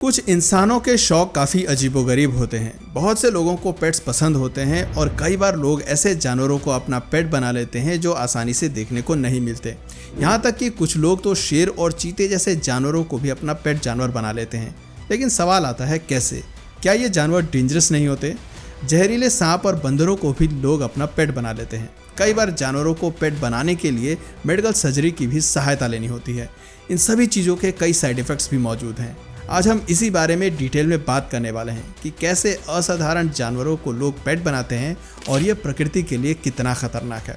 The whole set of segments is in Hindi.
कुछ इंसानों के शौक काफ़ी अजीबोगरीब होते हैं। बहुत से लोगों को पेट्स पसंद होते हैं और कई बार लोग ऐसे जानवरों को अपना पेट बना लेते हैं जो आसानी से देखने को नहीं मिलते। यहाँ तक कि कुछ लोग तो शेर और चीते जैसे जानवरों को भी अपना पेट जानवर बना लेते हैं। लेकिन सवाल आता है कैसे? क्या ये जानवर डेंजरस नहीं होते? जहरीले सांप और बंदरों को भी लोग अपना पेट बना लेते हैं। कई बार जानवरों को पेट बनाने के लिए मेडिकल सर्जरी की भी सहायता लेनी होती है। इन सभी चीज़ों के कई साइड इफ़ेक्ट्स भी मौजूद हैं। आज हम इसी बारे में डिटेल में बात करने वाले हैं कि कैसे असाधारण जानवरों को लोग पेट बनाते हैं और ये प्रकृति के लिए कितना खतरनाक है।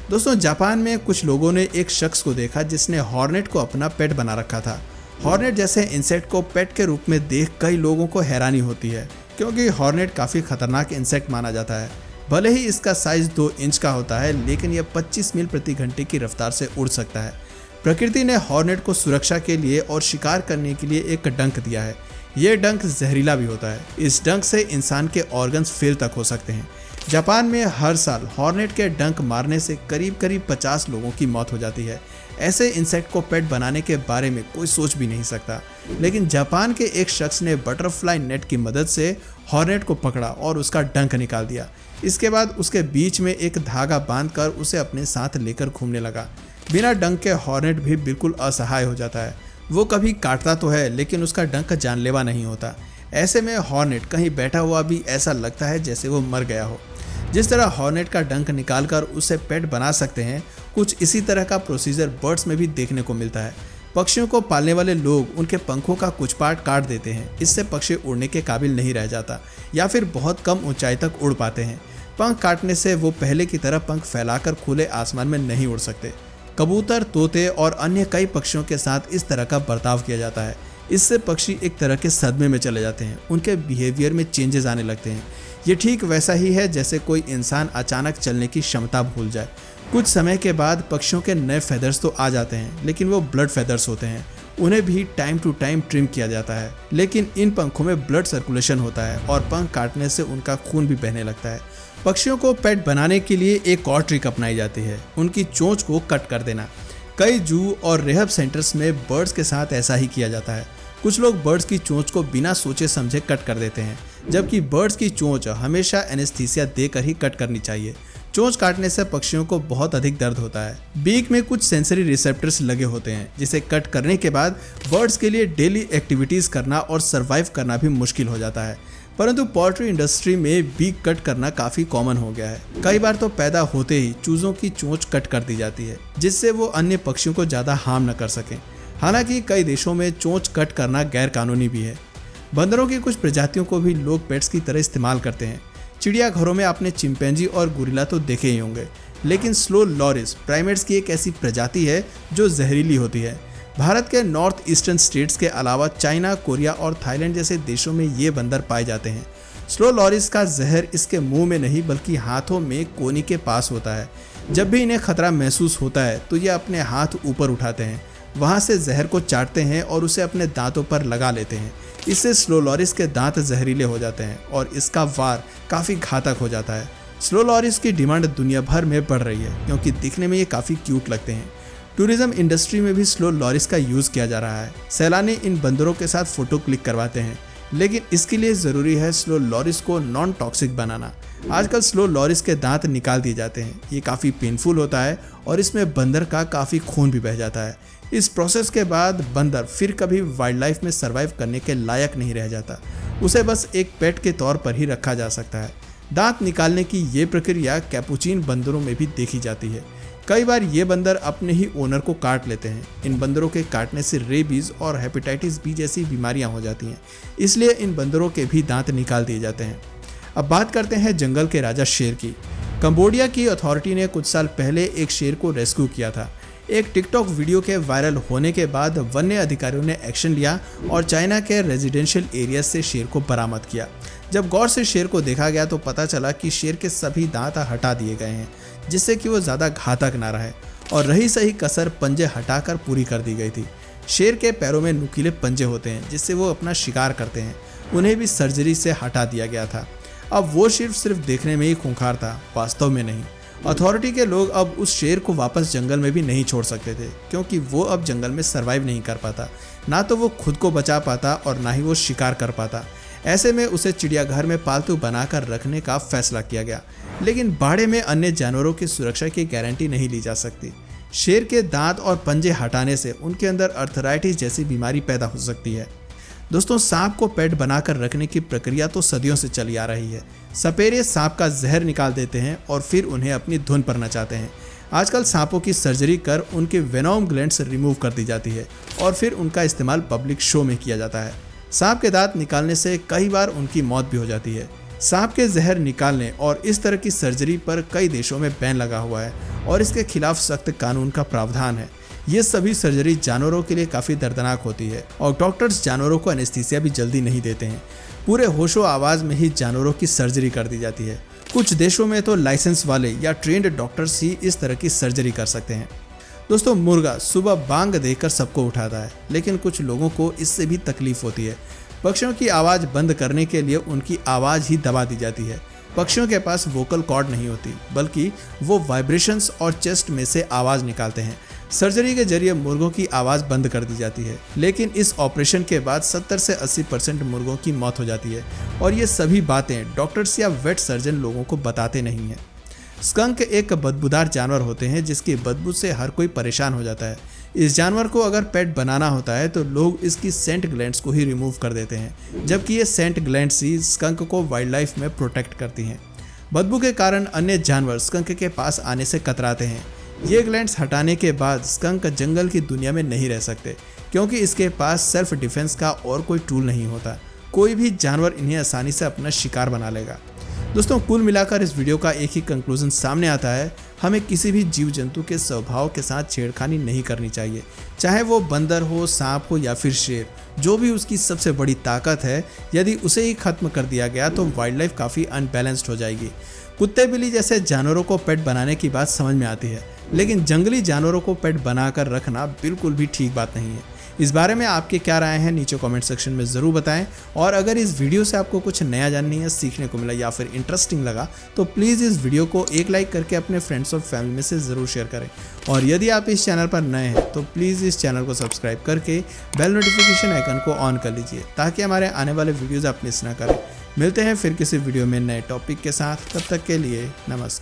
दोस्तों, जापान में कुछ लोगों ने एक शख्स को देखा जिसने हॉर्नेट को अपना पेट बना रखा था। हॉर्नेट जैसे इंसेक्ट को पेट के रूप में देख कई लोगों को हैरानी होती है, क्योंकि हॉर्नेट काफ़ी खतरनाक इंसेक्ट माना जाता है। भले ही इसका साइज 2 इंच का होता है, लेकिन यह 25 मील प्रति घंटे की रफ्तार से उड़ सकता है। प्रकृति ने हॉर्नेट को सुरक्षा के लिए और शिकार करने के लिए एक डंक दिया है। ये डंक जहरीला भी होता है। इस डंक से इंसान के ऑर्गन्स फेल तक हो सकते हैं। जापान में हर साल हॉर्नेट के डंक मारने से करीब 50 लोगों की मौत हो जाती है। ऐसे इंसेक्ट को पेट बनाने के बारे में कोई सोच भी नहीं सकता, लेकिन जापान के एक शख्स ने बटरफ्लाई नेट की मदद से हॉर्नेट को पकड़ा और उसका डंक निकाल दिया। इसके बाद उसके बीच में एक धागा बांधकर उसे अपने साथ लेकर घूमने लगा। बिना डंक के हॉर्नेट भी बिल्कुल असहाय हो जाता है। वो कभी काटता तो है, लेकिन उसका डंक जानलेवा नहीं होता। ऐसे में हॉर्नेट कहीं बैठा हुआ भी ऐसा लगता है जैसे वो मर गया हो। जिस तरह हॉर्नेट का डंक निकालकर उसे पेट बना सकते हैं, कुछ इसी तरह का प्रोसीजर बर्ड्स में भी देखने को मिलता है। पक्षियों को पालने वाले लोग उनके पंखों का कुछ पार्ट काट देते हैं। इससे पक्षी उड़ने के काबिल नहीं रह जाता या फिर बहुत कम ऊंचाई तक उड़ पाते हैं। पंख काटने से वो पहले की तरह पंख फैलाकर खुले आसमान में नहीं उड़ सकते। कबूतर, तोते और अन्य कई पक्षियों के साथ इस तरह का बर्ताव किया जाता है। इससे पक्षी एक तरह के सदमे में चले जाते हैं। उनके बिहेवियर में चेंजेस आने लगते हैं। ये ठीक वैसा ही है जैसे कोई इंसान अचानक चलने की क्षमता भूल जाए। कुछ समय के बाद पक्षियों के नए फेदर्स तो आ जाते हैं, लेकिन वो ब्लड फेदर्स होते हैं। उन्हें भी टाइम टू टाइम ट्रिम किया जाता है, लेकिन इन पंखों में ब्लड सर्कुलेशन होता है और पंख काटने से उनका खून भी बहने लगता है। पक्षियों को पेट बनाने के लिए एक और ट्रिक अपनाई जाती है, उनकी चोंच को कट कर देना। कई जू और रिहब सेंटर्स में बर्ड्स के साथ ऐसा ही किया जाता है। कुछ लोग बर्ड्स की चोंच को बिना सोचे समझे कट कर देते हैं, जबकि बर्ड्स की चोंच हमेशा एनेस्थीसिया देकर ही कट करनी चाहिए। चोंच काटने से पक्षियों को बहुत अधिक दर्द होता है। बीक में कुछ सेंसरी रिसेप्टर्स लगे होते हैं, जिसे कट करने के बाद बर्ड्स के लिए डेली एक्टिविटीज करना और सरवाइव करना भी मुश्किल हो जाता है। परंतु पोल्ट्री इंडस्ट्री में बीक कट करना काफ़ी कॉमन हो गया है। कई बार तो पैदा होते ही चूज़ों की चोंच कट कर दी जाती है, जिससे वो अन्य पक्षियों को ज़्यादा हार्म न कर सकें। हालांकि कई देशों में चोंच कट करना गैर कानूनी भी है। बंदरों की कुछ प्रजातियों को भी लोग पेट्स की तरह इस्तेमाल करते हैं। चिड़ियाघरों में आपने चिंपैंजी और गोरिल्ला तो देखे ही होंगे, लेकिन स्लो लॉरिस प्राइमेट्स की एक ऐसी प्रजाति है जो जहरीली होती है। भारत के नॉर्थ ईस्टर्न स्टेट्स के अलावा चाइना, कोरिया और थाईलैंड जैसे देशों में ये बंदर पाए जाते हैं। स्लो लॉरिस का जहर इसके मुंह में नहीं बल्कि हाथों में कोनी के पास होता है। जब भी इन्हें खतरा महसूस होता है तो ये अपने हाथ ऊपर उठाते हैं, वहाँ से जहर को चाटते हैं और उसे अपने दांतों पर लगा लेते हैं। इससे स्लो लॉरिस के दांत जहरीले हो जाते हैं और इसका वार काफ़ी घातक हो जाता है। स्लो लॉरिस की डिमांड दुनिया भर में बढ़ रही है, क्योंकि दिखने में ये काफ़ी क्यूट लगते हैं। टूरिज्म इंडस्ट्री में भी स्लो लॉरिस का यूज़ किया जा रहा है। सैलानी इन बंदरों के साथ फ़ोटो क्लिक करवाते हैं, लेकिन इसके लिए ज़रूरी है स्लो लॉरिस को नॉन टॉक्सिक बनाना। आजकल स्लो लॉरिस के दांत निकाल दिए जाते हैं। ये काफ़ी पेनफुल होता है और इसमें बंदर का काफ़ी खून भी बह जाता है। इस प्रोसेस के बाद बंदर फिर कभी वाइल्ड लाइफ में सर्वाइव करने के लायक नहीं रह जाता। उसे बस एक पेट के तौर पर ही रखा जा सकता है। दांत निकालने की ये प्रक्रिया कैपुचिन बंदरों में भी देखी जाती है। कई बार ये बंदर अपने ही ओनर को काट लेते हैं। इन बंदरों के काटने से रेबीज और हेपेटाइटिस बी जैसी बीमारियां हो जाती हैं, इसलिए इन बंदरों के भी दांत निकाल दिए जाते हैं। अब बात करते हैं जंगल के राजा शेर की। कंबोडिया की अथॉरिटी ने कुछ साल पहले एक शेर को रेस्क्यू किया था। एक टिकटॉक वीडियो के वायरल होने के बाद वन्य अधिकारियों ने एक्शन लिया और चाइना के रेजिडेंशियल एरिया से शेर को बरामद किया। जब गौर से शेर को देखा गया तो पता चला कि शेर के सभी दांत हटा दिए गए हैं, जिससे कि वो ज़्यादा घातक ना रहे, और रही सही कसर पंजे हटाकर पूरी कर दी गई थी। शेर के पैरों में नुकीले पंजे होते हैं, जिससे वो अपना शिकार करते हैं। उन्हें भी सर्जरी से हटा दिया गया था। अब वो सिर्फ देखने में ही खूंखार था, वास्तव में नहीं। अथॉरिटी के लोग अब उस शेर को वापस जंगल में भी नहीं छोड़ सकते थे, क्योंकि वो अब जंगल में सरवाइव नहीं कर पाता। ना तो वो खुद को बचा पाता और ना ही वो शिकार कर पाता। ऐसे में उसे चिड़ियाघर में पालतू बनाकर रखने का फैसला किया गया, लेकिन बाड़े में अन्य जानवरों की सुरक्षा की गारंटी नहीं ली जा सकती। शेर के दांत और पंजे हटाने से उनके अंदर अर्थराइटिस जैसी बीमारी पैदा हो सकती है। दोस्तों, सांप को पेट बनाकर रखने की प्रक्रिया तो सदियों से चली आ रही है। सपेरे सांप का जहर निकाल देते हैं और फिर उन्हें अपनी धुन पर नचाते हैं। आजकल सांपों की सर्जरी कर उनके वेनोम ग्लैंड्स रिमूव कर दी जाती है और फिर उनका इस्तेमाल पब्लिक शो में किया जाता है। सांप के दांत निकालने से कई बार उनकी मौत भी हो जाती है। सांप के जहर निकालने और इस तरह की सर्जरी पर कई देशों में बैन लगा हुआ है और इसके खिलाफ सख्त कानून का प्रावधान है। ये सभी सर्जरी जानवरों के लिए काफ़ी दर्दनाक होती है और डॉक्टर्स जानवरों को एनेस्थीसिया भी जल्दी नहीं देते हैं। पूरे होशो आवाज़ में ही जानवरों की सर्जरी कर दी जाती है। कुछ देशों में तो लाइसेंस वाले या ट्रेंड डॉक्टर्स ही इस तरह की सर्जरी कर सकते हैं। दोस्तों, मुर्गा सुबह बांग देकर सबको उठाता है, लेकिन कुछ लोगों को इससे भी तकलीफ होती है। पक्षियों की आवाज़ बंद करने के लिए उनकी आवाज़ ही दबा दी जाती है। पक्षियों के पास वोकल कॉर्ड नहीं होती, बल्कि वो वाइब्रेशंस और चेस्ट में से आवाज़ निकालते हैं। सर्जरी के जरिए मुर्गों की आवाज़ बंद कर दी जाती है, लेकिन इस ऑपरेशन के बाद 70 से 80% मुर्गों की मौत हो जाती है और ये सभी बातें डॉक्टर्स या वेट सर्जन लोगों को बताते नहीं हैं। स्कंक एक बदबूदार जानवर होते हैं जिसकी बदबू से हर कोई परेशान हो जाता है। इस जानवर को अगर पेट बनाना होता है तो लोग इसकी सेंट ग्लैंड्स को ही रिमूव कर देते हैं, जबकि ये सेंट ग्लैंड्स ही स्कंक को वाइल्ड लाइफ में प्रोटेक्ट करती हैं। बदबू के कारण अन्य जानवर स्कंक के पास आने से कतराते हैं। ये ग्लैंड्स हटाने के बाद स्कंक जंगल की दुनिया में नहीं रह सकते, क्योंकि इसके पास सेल्फ डिफेंस का और कोई टूल नहीं होता। कोई भी जानवर इन्हें आसानी से अपना शिकार बना लेगा। दोस्तों, कुल मिलाकर इस वीडियो का एक ही कंक्लूजन सामने आता है, हमें किसी भी जीव जंतु के स्वभाव के साथ छेड़खानी नहीं करनी चाहिए, चाहे वो बंदर हो, सांप हो या फिर शेर। जो भी उसकी सबसे बड़ी ताकत है, यदि उसे ही खत्म कर दिया गया तो वाइल्ड लाइफ काफ़ी अनबैलेंस्ड हो जाएगी। कुत्ते बिल्ली जैसे जानवरों को पेट बनाने की बात समझ में आती है, लेकिन जंगली जानवरों को पेट बनाकर रखना बिल्कुल भी ठीक बात नहीं है। इस बारे में आपकी क्या राय है, नीचे कमेंट सेक्शन में ज़रूर बताएं। और अगर इस वीडियो से आपको कुछ नया जानने या सीखने को मिला या फिर इंटरेस्टिंग लगा तो प्लीज़ इस वीडियो को एक लाइक करके अपने फ्रेंड्स और फैमिली में से ज़रूर शेयर करें। और यदि आप इस चैनल पर नए हैं तो प्लीज़ इस चैनल को सब्सक्राइब करके बेल नोटिफिकेशन आइकन को ऑन कर लीजिए, ताकि हमारे आने वाले वीडियोज़ आप मिस ना करें। मिलते हैं फिर किसी वीडियो में नए टॉपिक के साथ, तब तक के लिए नमस्कार।